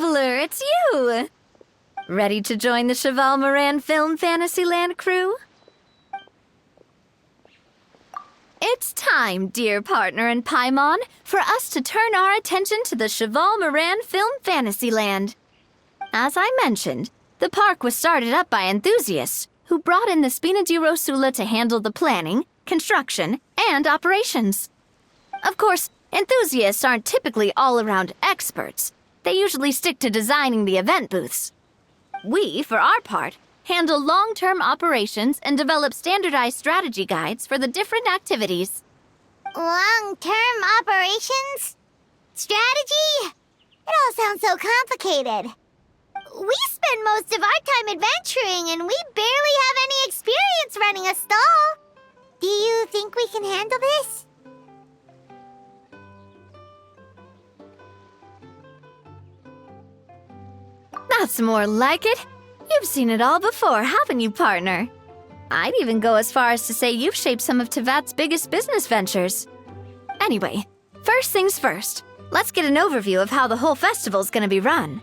Traveler, it's you! Ready to join the Cheval Moran Film Fantasyland crew? It's time, dear partner and Paimon, for us to turn our attention to the Cheval Moran Film Fantasyland. As I mentioned, the park was started up by enthusiasts who brought in the Spina di Rosula to handle the planning, construction, and operations. Of course, enthusiasts aren't typically all-around experts. They usually stick to designing the event booths. We, for our part, handle long-term operations and develop standardized strategy guides for the different activities. Long-term operations? Strategy? It all sounds so complicated. We spend most of our time adventuring, and we barely have any experience running a stall. Do you think we can handle this? That's more like it. You've seen it all before, haven't you, partner? I'd even go as far as to say you've shaped some of Tevat's biggest business ventures. Anyway, first things first. Let's get an overview of how the whole festival's gonna be run.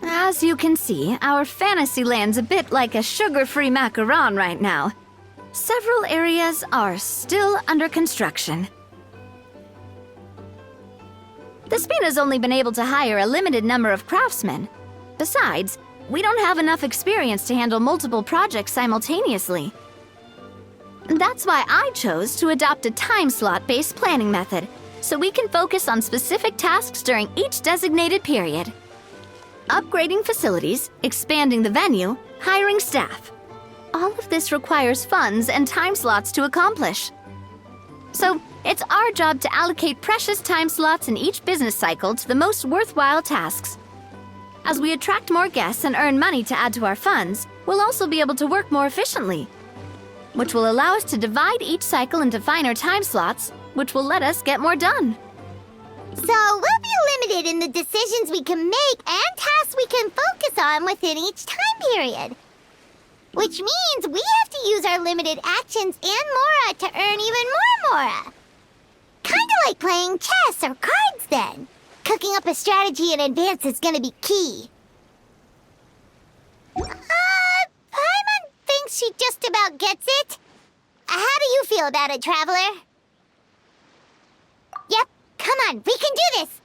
As you can see, our Fantasyland's a bit like a sugar-free macaron right now. Several areas are still under construction. The Spina's only been able to hire a limited number of craftsmen. Besides, we don't have enough experience to handle multiple projects simultaneously. That's why I chose to adopt a time slot-based planning method, so we can focus on specific tasks during each designated period. Upgrading facilities, expanding the venue, hiring staff. All of this requires funds and time slots to accomplish. So, it's our job to allocate precious time slots in each business cycle to the most worthwhile tasks. As we attract more guests and earn money to add to our funds, we'll also be able to work more efficiently, which will allow us to divide each cycle into finer time slots, which will let us get more done. So we'll be limited in the decisions we can make and tasks we can focus on within each time period. Which means we have to use our limited actions and Mora to earn even more Mora. Kinda like playing chess or cards then. Cooking up a strategy in advance is gonna be key. Paimon thinks she just about gets it. How do you feel about it, Traveler? Yep. Come on, we can do this!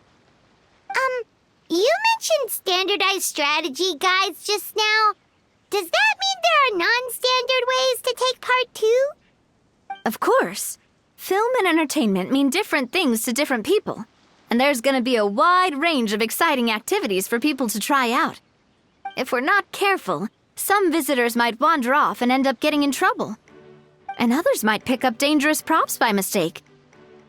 You mentioned standardized strategy guides just now. Does that mean there are non-standard ways to take part too? Of course. Film and entertainment mean different things to different people. And there's gonna be a wide range of exciting activities for people to try out. If we're not careful, some visitors might wander off and end up getting in trouble. And others might pick up dangerous props by mistake.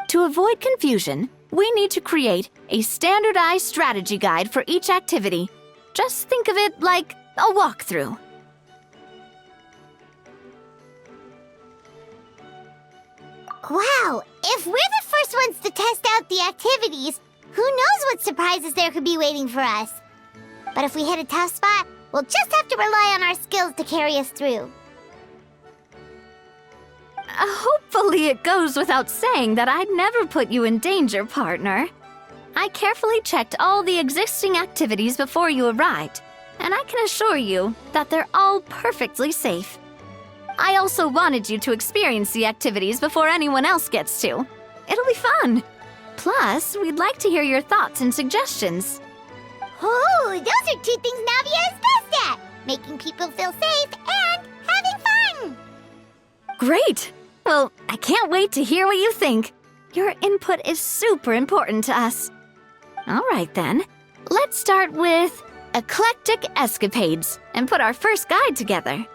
To avoid confusion, we need to create a standardized strategy guide for each activity. Just think of it like a walkthrough. Wow, if we're the first ones to test out the activities, who knows what surprises there could be waiting for us? But if we hit a tough spot, we'll just have to rely on our skills to carry us through. Hopefully it goes without saying that I'd never put you in danger, partner. I carefully checked all the existing activities before you arrived, and I can assure you that they're all perfectly safe. I also wanted you to experience the activities before anyone else gets to. It'll be fun. Plus, we'd like to hear your thoughts and suggestions. Oh, those are two things Navia is best at! Making people feel safe and having fun! Great! Well, I can't wait to hear what you think. Your input is super important to us. All right then, let's start with Eclectic Escapades and put our first guide together.